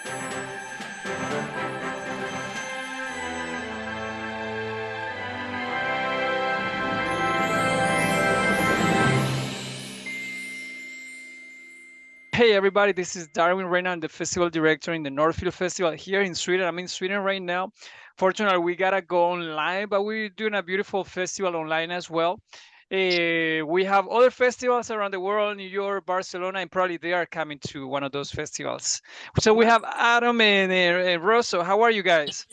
Hey everybody, this is Darwin right now. I'm the festival director in the Northfield Festival here in Sweden. I'm in Sweden right now. Fortunately, we gotta go online, but we're doing a beautiful festival online as well. We have other festivals around the world, New York, Barcelona, and probably they are coming to one of those festivals. So we Yes. have Adam and Rosso. How are you guys?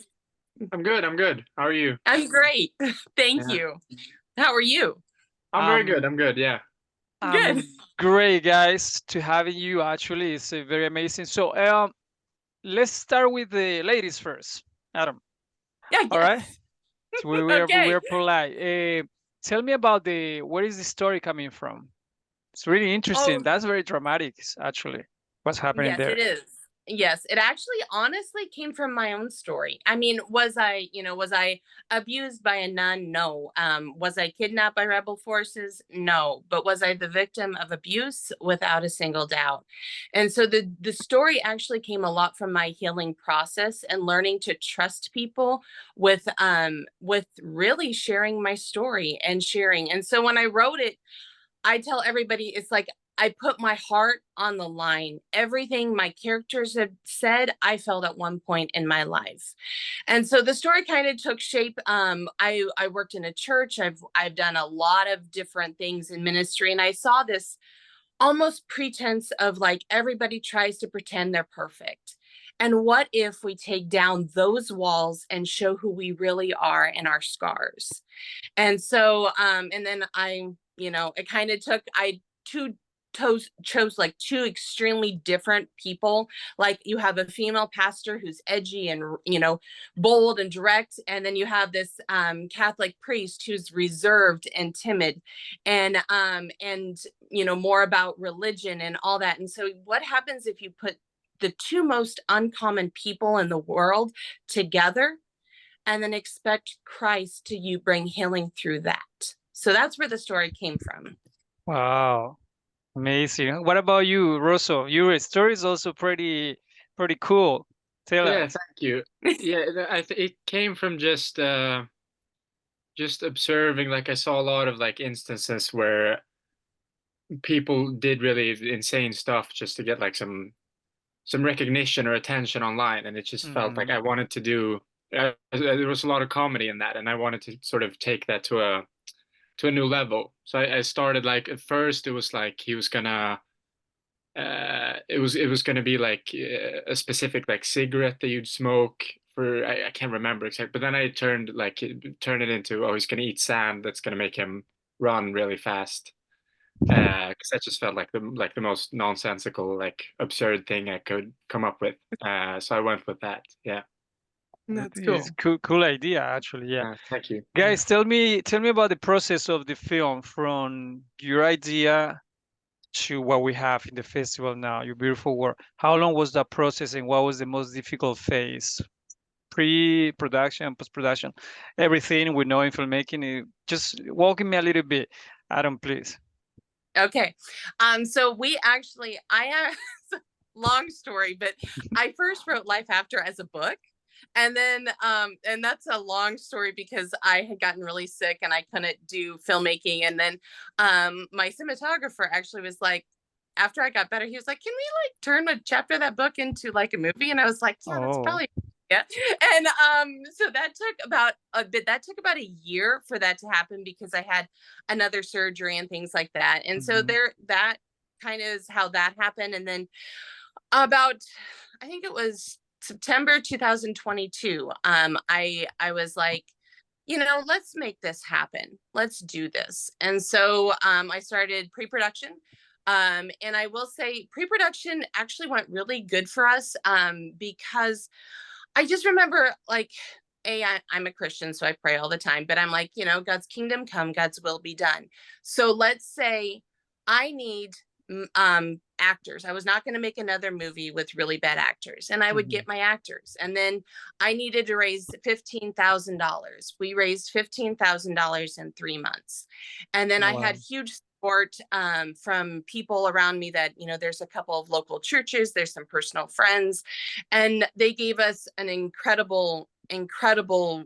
I'm good. I'm good. How are you? I'm great. Thank Yeah. you. How are you? I'm very good. I'm good. Yeah. Good. Great, guys, to having you. Actually, it's very amazing. So, let's start with the ladies first. Adam. Yeah, All right. yes. So we are Okay. polite. Tell me about where is the story coming from? It's really interesting. Oh, That's very dramatic, actually. What's happening yes, there? it is. Yes, it actually honestly came from my own story. I mean, was I abused by a nun? No. Was I kidnapped by rebel forces? No. But was I the victim of abuse? Without a single doubt. And so the story actually came a lot from my healing process and learning to trust people with really sharing my story and sharing. And so when I wrote it, I tell everybody it's like I put my heart on the line. Everything my characters have said, I felt at one point in my life. And so the story kind of took shape. I worked in a church. I've done a lot of different things in ministry, and I saw this almost pretense of like everybody tries to pretend they're perfect. And what if we take down those walls and show who we really are and our scars? And so and then it kind of took I two chose like two extremely different people. Like you have a female pastor who's edgy and bold and direct, and then you have this Catholic priest who's reserved and timid, and more about religion and all that. And so what happens if you put the two most uncommon people in the world together and then expect Christ to you bring healing through that? So that's where the story came from. Wow, amazing. What about you, Rosso? Your story is also pretty cool. Tell Yeah. us. Thank you. Yeah. It came from just observing. Like I saw a lot of like instances where people did really insane stuff just to get like some recognition or attention online, and it just felt like Mhm. I wanted to do. There was a lot of comedy in that, and I wanted to sort of take that to a new level. So I started like at first it was like he was gonna it was gonna be like a specific like cigarette that you'd smoke for I can't remember exactly, but then I turned it into, oh, he's gonna eat sand that's gonna make him run really fast, because that just felt like the most nonsensical, like absurd thing I could come up with, so I went with that. Yeah. That's It's cool. cool idea, actually. Yeah. Thank you. Yeah. Guys, tell me about the process of the film from your idea to what we have in the festival now, your beautiful work. How long was that process and what was the most difficult phase? Pre-production, post-production, everything we know in filmmaking. Just walking me a little bit. Adam, please. Okay. So we actually, long story, but I first wrote Life After as a book. And then, and that's a long story because I had gotten really sick and I couldn't do filmmaking. And then, my cinematographer actually was like, after I got better, he was like, "Can we like turn a chapter of that book into like a movie?" And I was like, "Yeah, that's Oh. probably." Yeah. And so that took about a bit, that took about a year for that to happen because I had another surgery and things like that. And so Mhm. that kind of is how that happened. And then about, I think it was September 2022, I was like, let's make this happen. Let's do this. And so I started pre-production. And I will say pre-production actually went really good for us, because I just remember like, I'm a Christian, so I pray all the time, but I'm like, God's kingdom come, God's will be done. So let's say I need actors. I was not going to make another movie with really bad actors, and I would Mhm. get my actors. And then I needed to raise $15,000. We raised $15,000 in 3 months, and then I had Wow. huge support from people around me that, there's a couple of local churches, there's some personal friends, and they gave us an incredible, incredible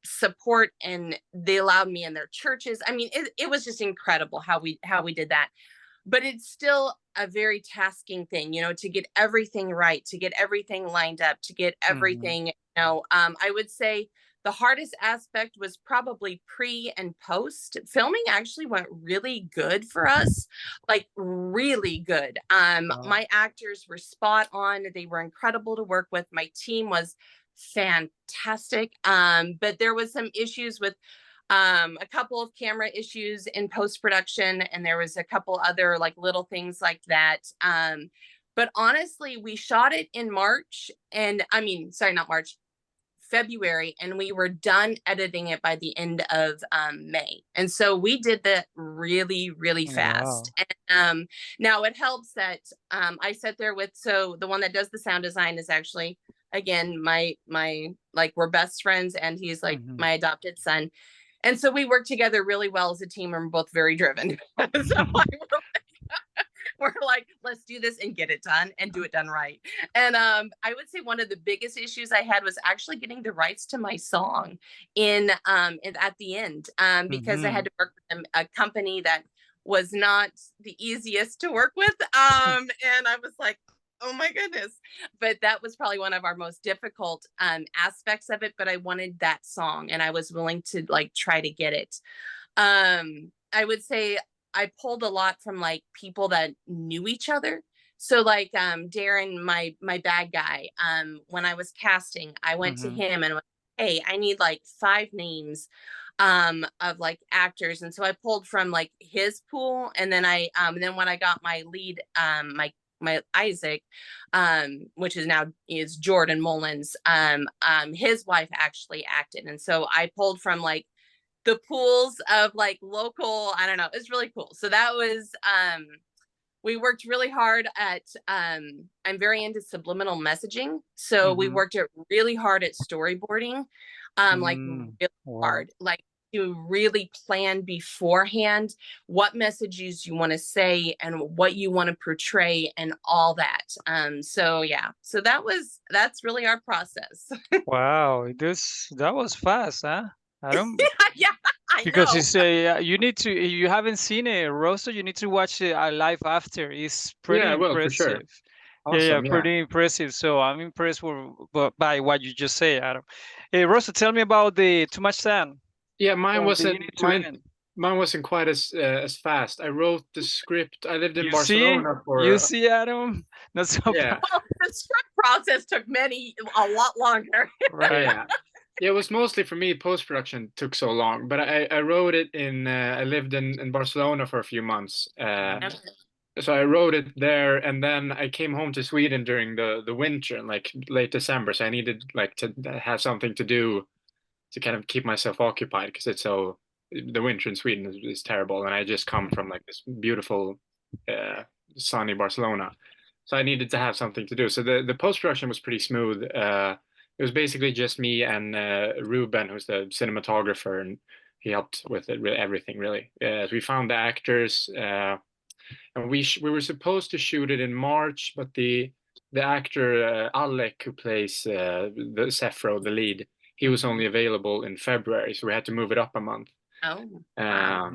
support, and they allowed me in their churches. I mean, it was just incredible how we did that. But it's still a very tasking thing, to get everything right, to get everything lined up, to get everything, I would say the hardest aspect was probably pre and post. Filming actually went really good for us, like really good. My actors were spot on. They were incredible to work with. My team was fantastic. But there was some issues with a couple of camera issues in post-production, and there was a couple other like little things like that. But honestly, we shot it in March, and sorry, not March, February, and we were done editing it by the end of May. And so we did that really, really fast. Wow. And now it helps that I sat there with, so the one that does the sound design is actually, again, my like, we're best friends, and he's like my adopted son. And so we work together really well as a team, and we're both very driven. So we're like, let's do this and get it done and do it done right. And I would say one of the biggest issues I had was actually getting the rights to my song at the end, because I had to work with a company that was not the easiest to work with. And I was like, oh my goodness. But that was probably one of our most difficult aspects of it. But I wanted that song, and I was willing to like try to get it. I would say I pulled a lot from like people that knew each other. So like Darren, my bad guy, when I was casting, I went to him and went, hey, I need like 5 names of like actors. And so I pulled from like his pool. And then then when I got my lead, my Isaac, which is Jordan Mullins, his wife actually acted. And so I pulled from like the pools of like local, I don't know, it's really cool. So that was, we worked really hard at, I'm very into subliminal messaging. So we worked really hard at storyboarding, like really hard, like to really plan beforehand what messages you want to say and what you want to portray and all that. So yeah, so that's really our process. Wow, that was fast, huh? I don't Yeah, I because know. it's you need to, you haven't seen it, Rosso, you need to watch it live after. It's pretty Yeah, I will for sure. impressive. Yeah, Awesome. Yeah. pretty impressive. So I'm impressed by what you just say, Adam. Hey, Rosso, tell me about the Too Much Sand Yeah, from beginning to end. mine wasn't quite as fast. I wrote the script. I lived in You see, Barcelona you for see, Adam, not so yeah. Well, the script process took a lot longer. right. Yeah. Yeah, it was mostly for me, post-production took so long, but I wrote it I lived in Barcelona for a few months. Okay. So I wrote it there, and then I came home to Sweden during the winter, like late December. So I needed like to have something to do to kind of keep myself occupied, because the winter in Sweden is terrible, and I just come from like this beautiful sunny Barcelona. So I needed to have something to do. So the post-production was pretty smooth. It was basically just me and Ruben, who's the cinematographer, and he helped with everything really. We found the actors, and we were supposed to shoot it in March, but the actor Alec, who plays the Sefro, the lead, he was only available in February, so we had to move it up a month. Oh, wow.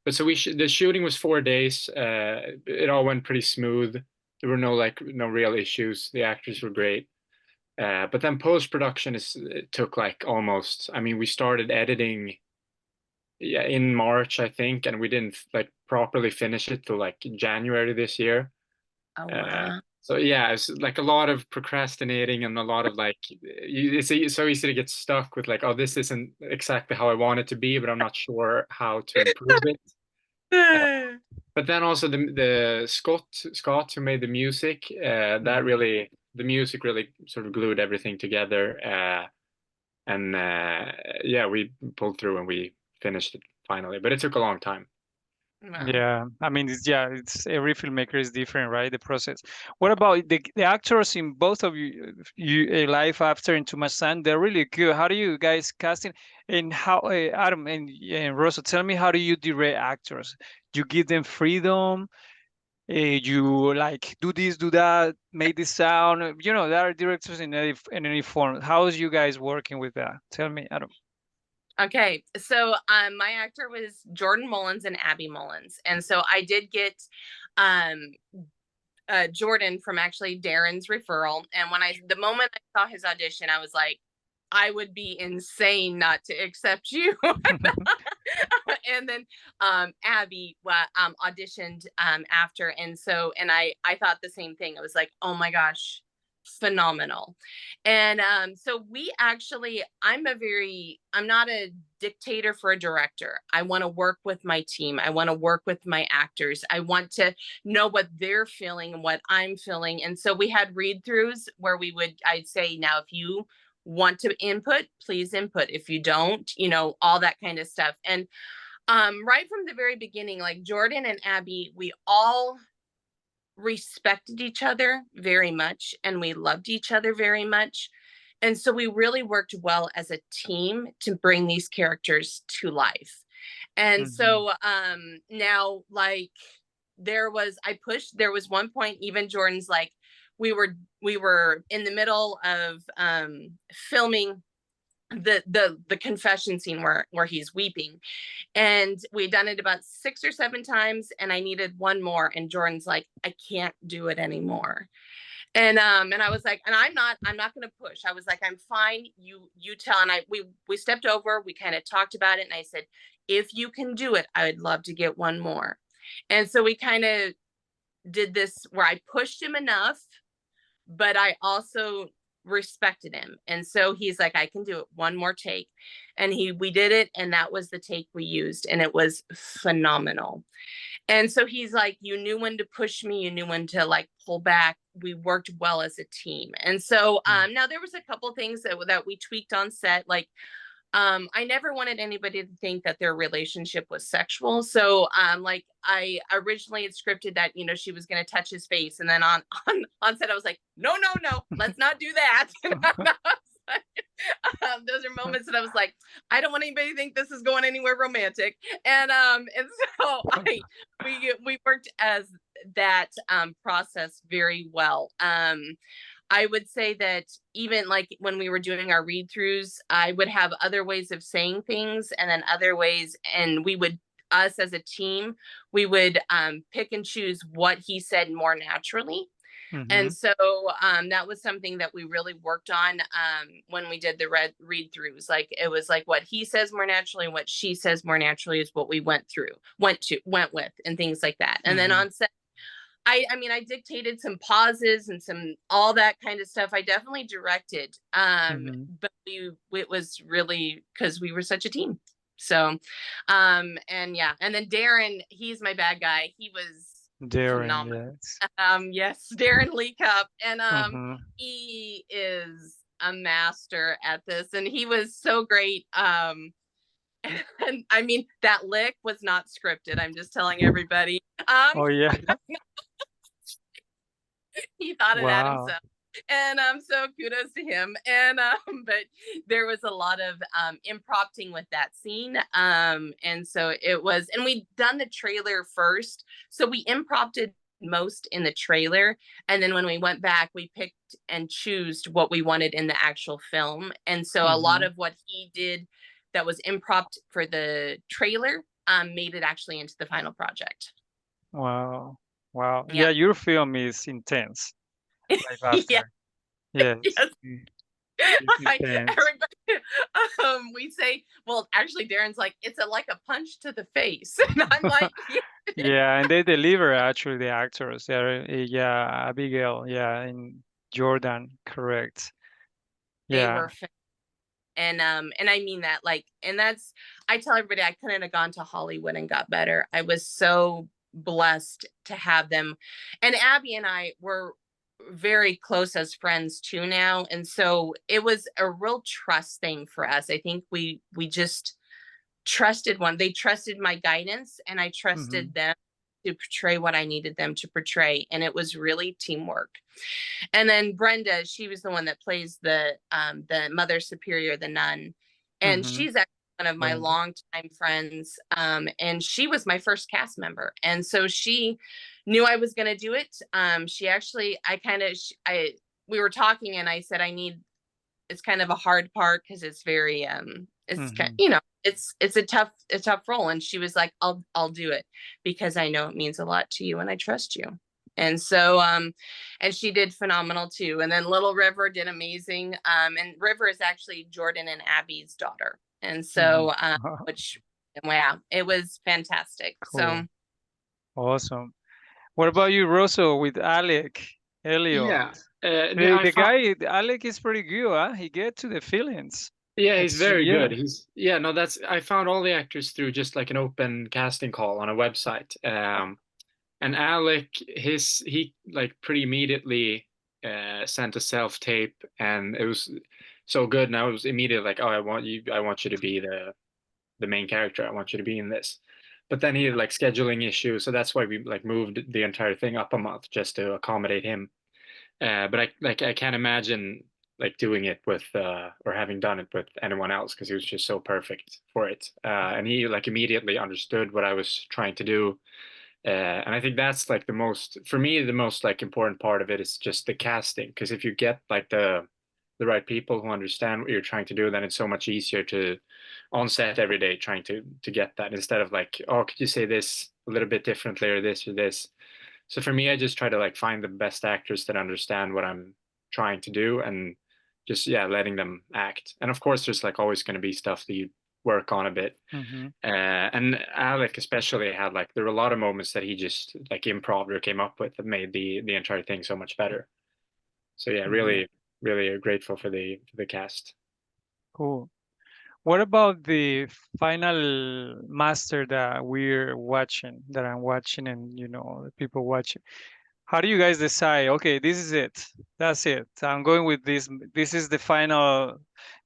But so the shooting was 4 days. It all went pretty smooth. There were no real issues. The actors were great. But then post-production it took like almost, I mean, we started editing in March, I think, and we didn't like properly finish it till like January this year. Oh, wow. So yeah, it's like a lot of procrastinating and a lot of like, it's so easy to get stuck with like, oh, this isn't exactly how I want it to be, but I'm not sure how to improve it. But then also the Scott who made the music, the music really sort of glued everything together. And yeah, we pulled through and we finished it finally, but it took a long time. Wow. Yeah, I mean, it's every filmmaker is different, right? The process. What about the actors in both of you, Life After and Too Much Sun? They're really good. How do you guys casting? And how, Adam and Rosa, tell me, how do you direct actors? You give them freedom. You like do this, do that, make this sound. You know, there are directors in any form. How is you guys working with that? Tell me, Adam. Okay, so my actor was Jordan Mullins and Abby Mullins, and so I did get um Jordan from actually Darren's referral. And the moment I saw his audition, I was like, I would be insane not to accept you. And then Abby auditioned after, and I thought the same thing. I was like, oh my gosh, phenomenal. And so we actually, I'm not a dictator for a director. I want to work with my team. I want to work with my actors. I want to know what they're feeling and what I'm feeling. And so we had read throughs where I'd say, now, if you want to input, please input. If you don't, all that kind of stuff. And right from the very beginning, like Jordan and Abby, we all respected each other very much and we loved each other very much. And so we really worked well as a team to bring these characters to life. And so now, like, there was one point, even Jordan's like, we were in the middle of filming the confession scene where he's weeping, and we'd done it about 6 or 7 times, and I needed one more, and Jordan's like, I can't do it anymore. And I was like, and I'm not going to push. I was like, I'm fine. You tell. And we stepped over, we kind of talked about it. And I said, if you can do it, I would love to get one more. And so we kind of did this where I pushed him enough, but I also respected him. And so he's like, I can do it, one more take. And we did it. And that was the take we used. And it was phenomenal. And so he's like, you knew when to push me, you knew when to like pull back. We worked well as a team. And so now there was a couple things that we tweaked on set. Like, I never wanted anybody to think that their relationship was sexual. So like, I originally had scripted that, she was going to touch his face. And then on set, I was like, no, let's not do that. Those are moments that I was like, I don't want anybody to think this is going anywhere romantic. And so we worked as that process very well. I would say that even like when we were doing our read throughs, I would have other ways of saying things and then other ways. And us as a team, we would pick and choose what he said more naturally. And so that was something that we really worked on when we did the read throughs. Like, it was like what he says more naturally and what she says more naturally is what we went with and things like that. And then on set, I mean, I dictated some pauses and some all that kind of stuff. I definitely directed, but it was really because we were such a team. So, and yeah, and then Darren, he's my bad guy. He was phenomenal. Yes, Darren Lee Cup, and he is a master at this, and he was so great. And I mean, that lick was not scripted. I'm just telling everybody. Oh yeah. He thought it at himself. And so kudos to him. And but there was a lot of imprompting with that scene. And so it was, and we'd done the trailer first. So we imprompted most in the trailer. And then when we went back, we picked and chose what we wanted in the actual film. And so a lot of what he did that was impromptu for the trailer made it actually into the final project. Wow. Yeah, your film is intense. Life After. Yes. Everybody, we say, well, actually, Darren's like, it's like a punch to the face. And I'm like, yeah, and they deliver actually, the actors. Yeah, Abigail, and Jordan, correct. They were and I mean that, like, and that's, I tell everybody, I couldn't have gone to Hollywood and got better. I was so blessed to have them. And Abby and I were very close as friends too now. And so it was a real trust thing for us. I think we just trusted one. They trusted my guidance, and I Mm-hmm. trusted them to portray what I needed them to portray. And it was really teamwork. And then Brenda, she was the one that plays the Mother Superior, the nun. And Mm-hmm. she's actually one of my Brenda. longtime friends. And she was my first cast member. And so she knew I was going to do it. She actually, we were talking, and I said, it's kind of a hard part because it's very, it's Mm-hmm. kind, you know, it's a tough role. And she was like, I'll do it because I know it means a lot to you and I trust you. And so, and she did phenomenal too. And then Little River did amazing. And River is actually Jordan and Abby's daughter. And so, Mm-hmm. which, wow, it was fantastic. Cool. So Awesome. What about you, Rosso, with Alec Elliot? Yeah, The guy, Alec is pretty good, huh? He gets to the feelings. yeah, he's very Yeah. good. I found all the actors through just like an open casting call on a website. And Alec, he like pretty immediately sent a self tape, and it was so good. And I was immediately like, oh, I want you to be the main character. I want you to be in this. But then he had like scheduling issues, so that's why we like moved the entire thing up a month just to accommodate him. But I can't imagine like doing it with or having done it with anyone else, because he was just so perfect for it. And he like immediately understood what I was trying to do. And I think that's like for me, the most like important part of it is just the casting. Because if you get like the right people who understand what you're trying to do, then it's so much easier to on set every day trying to get that, instead of like, oh, could you say this a little bit differently or this or this. So for me, I just try to like find the best actors that understand what I'm trying to do, and just letting them act. And of course, there's like always going to be stuff that you work on a bit. Mm-hmm. And Alec especially had like, there were a lot of moments that he just like improv or came up with that made the entire thing so much better. So yeah, really, really grateful for the cast. Cool. What about the final master that I'm watching, and the people watching? How do you guys decide? Okay, this is it. That's it. I'm going with this. This is the final.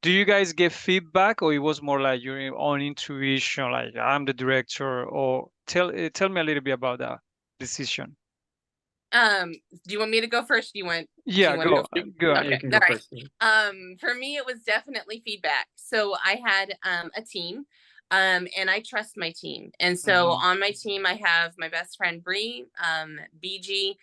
Do you guys get feedback, or it was more like your own intuition, like I'm the director? Or tell me a little bit about that decision. do you want me to go first? Yeah, go go. Yeah, you Okay, can go all right. first. For me, it was definitely feedback. So I had a team, and I trust my team. And so on my team, I have my best friend Bree, BG,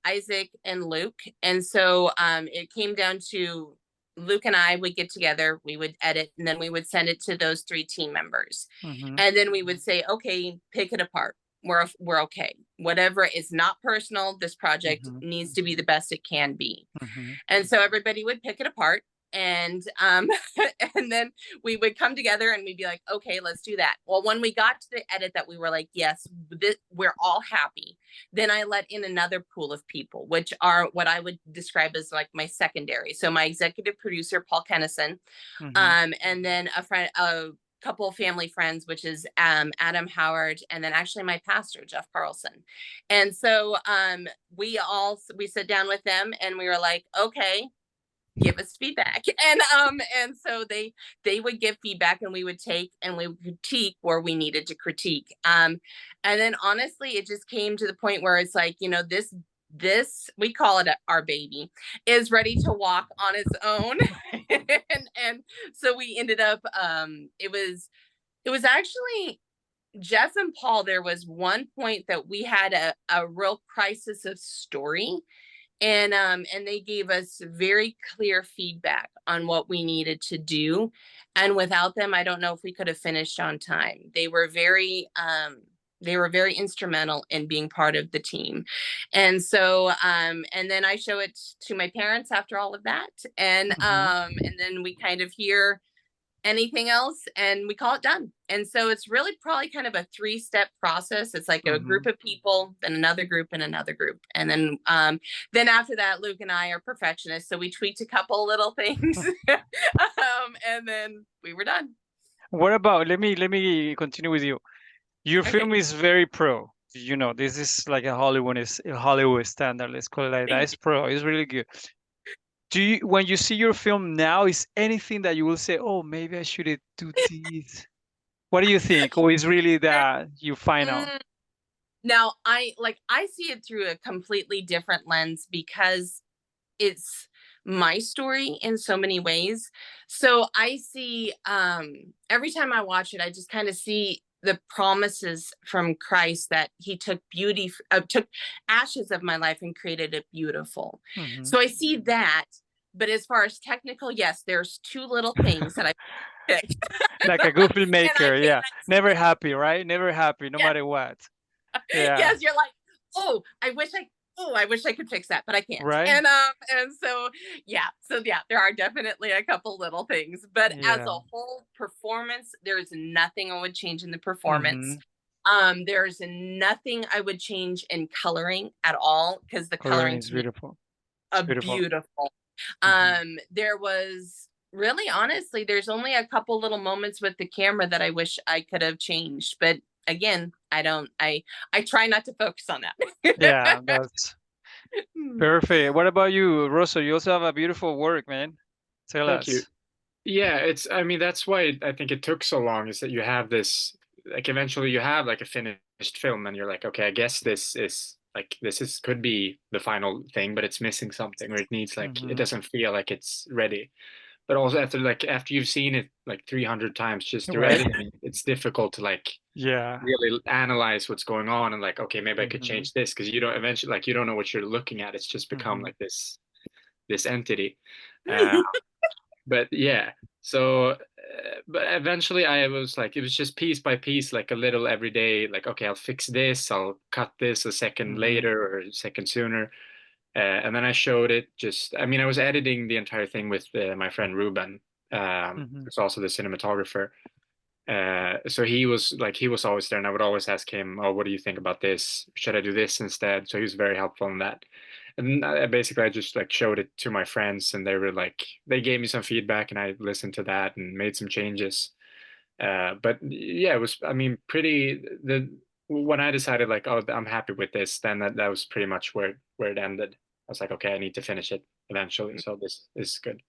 Isaac, and Luke. And so it came down to Luke and I would get together, we would edit, and then we would send it to those 3 team members. And then we would say, okay, pick it apart. We're okay. Whatever is not personal, this project needs to be the best it can be. And so everybody would pick it apart, and and then we would come together and we'd be like, okay, let's do that. Well, when we got to the edit that we were like, yes, we're all happy, then I let in another pool of people, which are what I would describe as like my secondary. So my executive producer, Paul Kennison, and then a couple of family friends, which is Adam Howard, and then actually my pastor, Jeff Carlson. And so we sit down with them and we were like, okay, give us feedback. And so they would give feedback, and we would take and we would critique where we needed to critique. And then honestly, it just came to the point where it's like, this we call it our baby is ready to walk on its own. and so we ended up it was actually Jeff and Paul. There was one point that we had a real crisis of story, and they gave us very clear feedback on what we needed to do, and without them, I don't know if we could have finished on time. They were very instrumental in being part of the team. And so and then I show it to my parents after all of that, and then we kind of hear anything else and we call it done. And so it's really probably kind of a 3-step process. It's like a group of people, then another group, and another group, and then after that, Luke and I are perfectionists, so we tweaked a couple little things. And then we were done. What about, let me continue with you. Your film is very pro. This is like a Hollywood standard. Let's call it like that. It's pro. It's really good. When you see your film now, is anything that you will say, oh, maybe I should do this? What do you think? Or is really that you find out? Mm, Now, I see it through a completely different lens because it's my story in so many ways. So I see, every time I watch it, I just kind of see the promises from Christ that he took took ashes of my life and created it beautiful. Hmm. So I see that. But as far as technical, yes, there's two little things that I picked. Like a good And I filmmaker, yeah. cannot Never happy, right? Never happy, no yes, matter what. Yeah. yes, you're like, oh, I wish I could fix that, but I can't. Right? And so yeah, there are definitely a couple little things, but as Yeah. a whole performance, there's nothing I would change in the performance. Hmm. There's nothing I would change in coloring at all because the Coloring coloring is to me beautiful. It's a beautiful. beautiful. Hmm. There was really honestly, there's only a couple little moments with the camera that I wish I could have changed, but again, I don't. I try not to focus on that. Yeah, that's perfect. What about you, Rosso? You also have a beautiful work, man. Tell Thank you. us. Yeah, I mean, that's why I think it took so long, is that you have this, like, eventually you have like a finished film and you're like, okay, I guess this is could be the final thing, but it's missing something, or it needs, like, it Hmm. doesn't feel like it's ready. But also after you've seen it like 300 times just through Right? editing, it's difficult to like Yeah. really analyze what's going on and like, okay, maybe I could Hmm. change this, because you don't eventually, like, you don't know what you're looking at. It's just become Hmm. like this entity. Uh, but yeah, so but eventually I was like, it was just piece by piece, like a little every day, like, okay, I'll fix this, I'll cut this a second Hmm. later or a second sooner. And then I showed it just, I mean, I was editing the entire thing with my friend Ruben, Hmm. who's also the cinematographer. So he was always there, and I would always ask him, "Oh, what do you think about this? Should I do this instead?" So he was very helpful in that. And basically, I just like showed it to my friends, and they were like, they gave me some feedback, and I listened to that and made some changes. But yeah, it was, I mean, pretty the when I decided like, oh, I'm happy with this, then that was pretty much where it ended. I was like, okay, I need to finish it eventually, so this is good.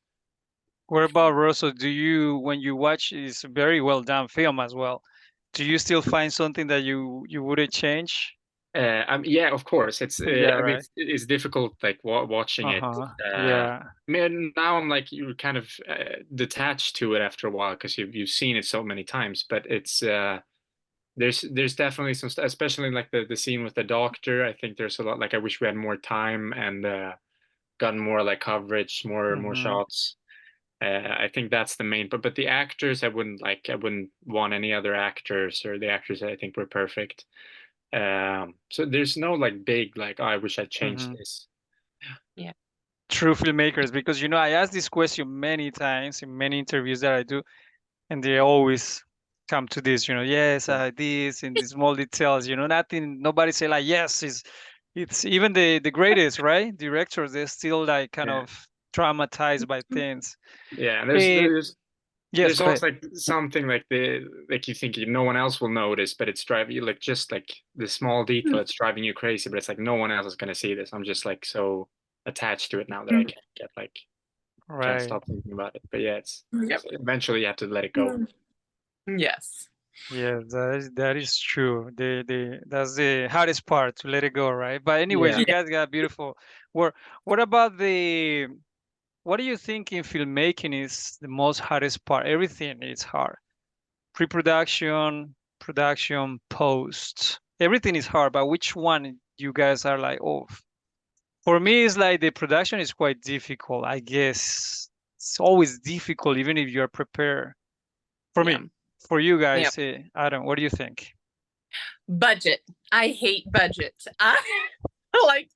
What about Rosso? Do you, when you watch, it's a very well done film as well. Do you still find something that you wouldn't change? Yeah, of course. Yeah, I mean, right. it's difficult like watching it. Uh-huh. I Yeah. mean, now I'm like, you're kind of detached to it after a while because you've seen it so many times. But it's there's definitely some stuff, especially like the scene with the doctor. I think there's a lot, like, I wish we had more time and gotten more like coverage, more Hmm. shots. I think that's the main. But the actors, I wouldn't want any other actors, or the actors I think were perfect. So there's no like big like, oh, I wish I changed Hmm. this. Yeah. True filmmakers, because I asked this question many times in many interviews that I do, and they always come to this, yes, Yeah, this in the small details, nothing, nobody say like, yes, it's even the greatest, right? Directors, they're still like kind yeah, of traumatized by things. yeah. And Hey, yes, there's go ahead. also like something like you think no one else will notice, but it's driving you, like, just like the small detail, it's driving you crazy, but it's like no one else is gonna see this. I'm just like so attached to it now that I can't get like can't Right. stop thinking about it. But yeah, Yep. eventually you have to let it go. Yes. Yes, that is true. That's the hardest part, to let it go, right? But anyways, Yeah. you Yeah. guys got beautiful work. What about what do you think in filmmaking is the most hardest part? Everything is hard. Pre-production, production, post. Everything is hard, but which one you guys are like, oh, for me, it's like the production is quite difficult. I guess it's always difficult, even if you're prepared. For Yeah. me, for you Yeah. guys, Adam, what do you think? Budget. I hate budget. I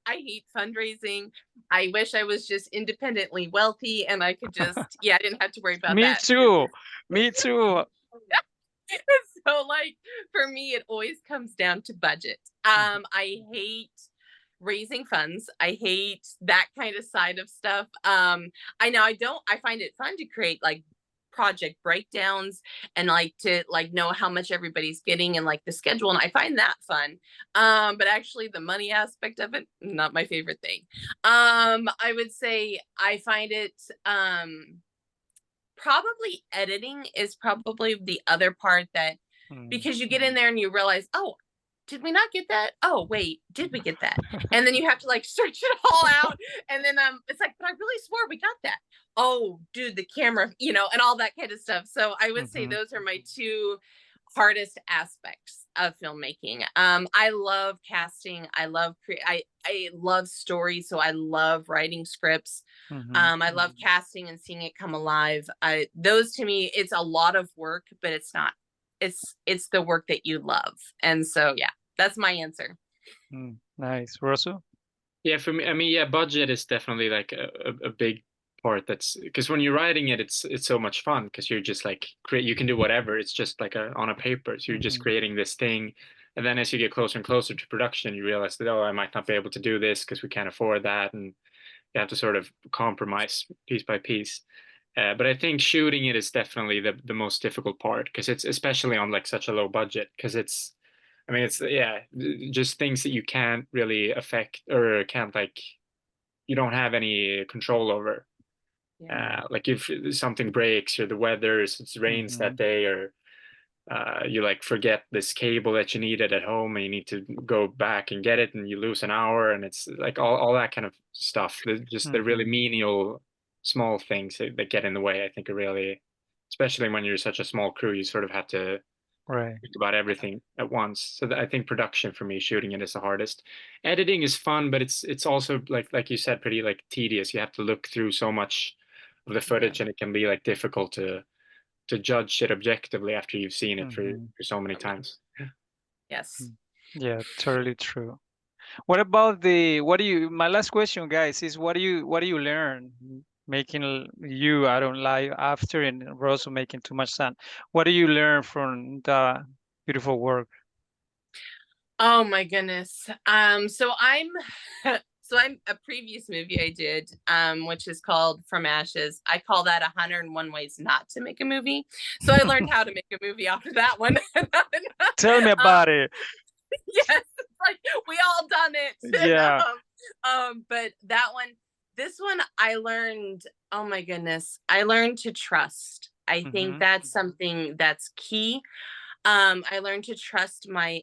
hate fundraising. I wish I was just independently wealthy and I could just, yeah, I didn't have to worry about Me that. too. Me too. So for me, it always comes down to budget. Mhm. I hate raising funds. I hate that kind of side of stuff. I find it fun to create like project breakdowns and like to like know how much everybody's getting and like the schedule, and I find that fun. But actually the money aspect of it, not my favorite thing. I would say I find it probably editing is probably the other part that because you get in there and you realize, oh, did we not get that? Oh, wait, did we get that? And then you have to like search it all out. And then it's like, but I really swore we got that. Oh, dude, the camera, you know, and all that kind of stuff. So I would say those are my two hardest aspects of filmmaking. I love casting. I love I love stories. So I love writing scripts. I love casting and seeing it come alive. Those to me, it's a lot of work, but it's not. It's the work that you love. And so, yeah, that's my answer. Nice. Rosso? Yeah, for me, I mean, yeah, budget is definitely like a big part. That's because when you're writing it, it's so much fun because you're just like you can do whatever. It's just like on a paper. So you're just creating this thing. And then as you get closer and closer to production, you realize that, oh, I might not be able to do this because we can't afford that. And you have to sort of compromise piece by piece. But I think shooting it is definitely the most difficult part because it's especially on like such a low budget because it's, I mean, it's, yeah, just things that you can't really affect or can't like, you don't have any control over. Like if something breaks or the weather, it rains that day, or you like forget this cable that you needed at home and you need to go back and get it and you lose an hour, and it's like all that kind of stuff. Just the really menial small things that get in the way, I think are really, especially when you're such a small crew, you sort of have to think about everything at once. So I think production for me, shooting it is the hardest. Editing is fun, but it's also like you said, pretty like tedious. You have to look through so much of the footage, and it can be like difficult to judge it objectively after you've seen it for so many times. Yes. Yeah, totally true. What about my last question, guys, is what do you learn making you I don't lie after and Rosso making Too Much Sun? What do you learn from the beautiful work? Oh my goodness. So I'm a previous movie I did, which is called From Ashes. I call that 101 Ways Not to Make a Movie. So I learned how to make a movie after that one. Tell me about it. Yes, like we all done it. Yeah. But this one I learned, oh my goodness, I learned to trust. I think that's something that's key. I learned to trust my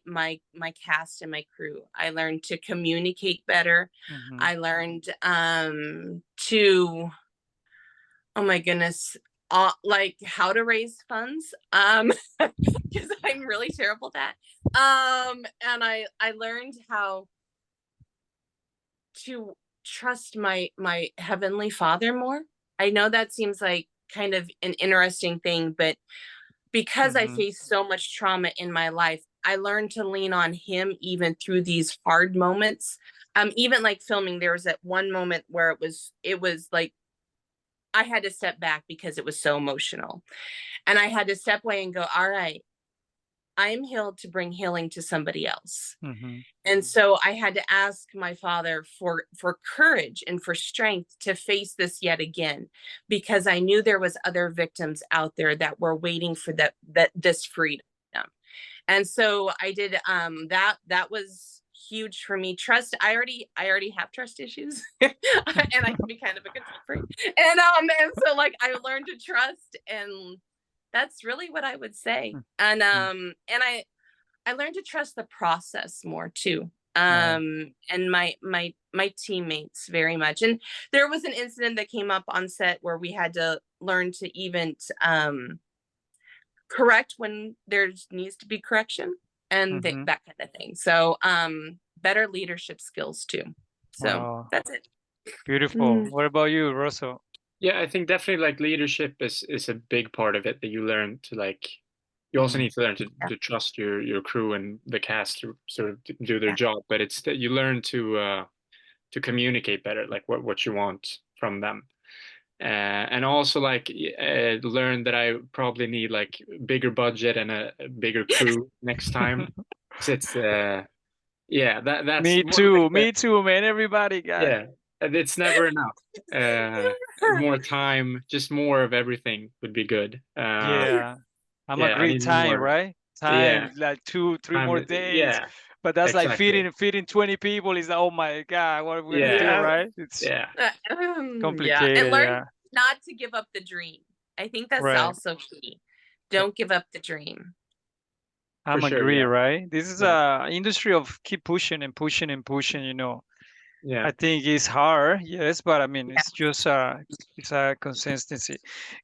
cast and my crew. I learned to communicate better. I learned to, oh my goodness, like how to raise funds, because I'm really terrible at that. And I learned how to trust my Heavenly Father more. I know that seems like kind of an interesting thing, but because I faced so much trauma in my life, I learned to lean on him even through these hard moments. Even like filming, there was that one moment where it was like I had to step back because it was so emotional. And I had to step away and go, all right, I'm healed to bring healing to somebody else. And so I had to ask my Father for courage and for strength to face this yet again, because I knew there was other victims out there that were waiting for this freedom. And so I did that was huge for me. Trust, I already have trust issues and I can be kind of a control freak. And so like I learned to trust, and that's really what I would say. And I learned to trust the process more too. And my teammates very much. And there was an incident that came up on set where we had to learn to even correct when there needs to be correction and that kind of thing. So better leadership skills too. So that's it. Beautiful. What about you, Rosso? Yeah, I think definitely like leadership is a big part of it, that you learn to like, you also need to learn to trust your crew and the cast to sort of do their job, but it's that you learn to communicate better, like what you want from them. And also like learn that I probably need like bigger budget and a bigger crew next time. It's yeah, that's me too, man. Everybody got yeah, it's never enough. More time, just more of everything would be good. yeah. I'm Yeah, I agree. need Time, more. right? Yeah, Time, like 2-3 more time. days. Yeah, But that's like exactly. feeding 20 people is like, oh my God, what are we gonna do, Yeah, right? It's yeah, Yeah, complicated, and learn yeah. not to give up the dream. I think that's Right. also key. Don't give up the dream. I'm sure, agree, yeah. right? This is Yeah. a industry of keep pushing and pushing and pushing, you know. Yeah. I think it's hard, yes, but I mean, Yeah. it's just it's a consistency.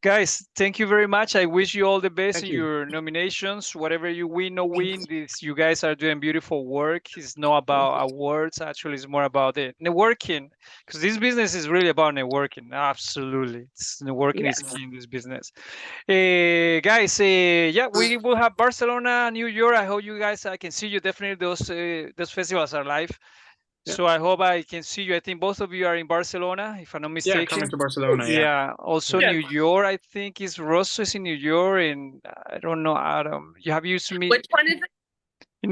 Guys, thank you very much. I wish you all the best Thank in you. your nominations. Whatever you win or win, Thanks. this you guys are doing beautiful work. It's not about awards. Actually, it's more about it networking, because this business is really about networking. Absolutely, it's networking is Yes. key in this business. Guys, yeah, we will have Barcelona, New York. I hope you guys, I can see you. Definitely, those festivals are live. Yeah. So I hope I can see you. I think both of you are in Barcelona, if I'm not Yeah, coming mistaken. to Barcelona. Yeah. Yeah. Also Yes. New York, I think is Rosso is in New York, and I don't know, Adam. You have used to me. Which one is it?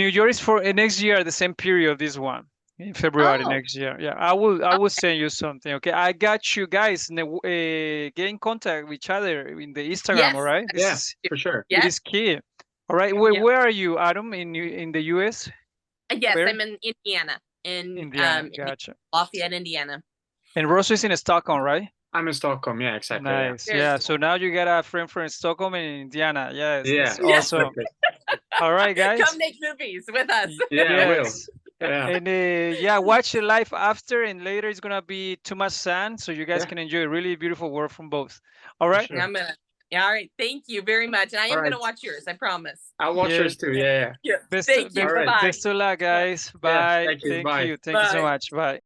New York is for next year, the same period. This one in February Oh, next year. Yeah, I will send you something. Okay, I got you guys. Get in contact with each other in the Instagram. All yes. right, this Yeah, is for sure. it Yes. is key. All right, Yep. where are you, Adam? In the U.S. Yes, Where? I'm in Indiana, Indiana. Gotcha. Lafayette, Indiana. And Rosso is in Stockholm, right? I'm in Stockholm. Yeah, exactly. Yeah. Nice. Very Yeah. cool. So now you got a friend from Stockholm and Indiana. Yes, Yeah. that's Yes. awesome. Exactly. All right, guys. Come make movies with us. Yeah, I will. Yes. Yeah. And yeah, watch it live after, and later it's gonna be too much sand, so you guys Yeah. can enjoy a really beautiful work from both. All For right. sure. I'm gonna. Yeah, all right. Thank you very much. And I am All gonna right. watch yours. I promise. I'll watch Yeah. yours too. Yeah. Yeah. Yeah. Best Thank you. All Bye right. bye. best of luck, guys. Yeah. Bye. Thank you. Thank Bye. you. Thank you so Bye. much. Bye.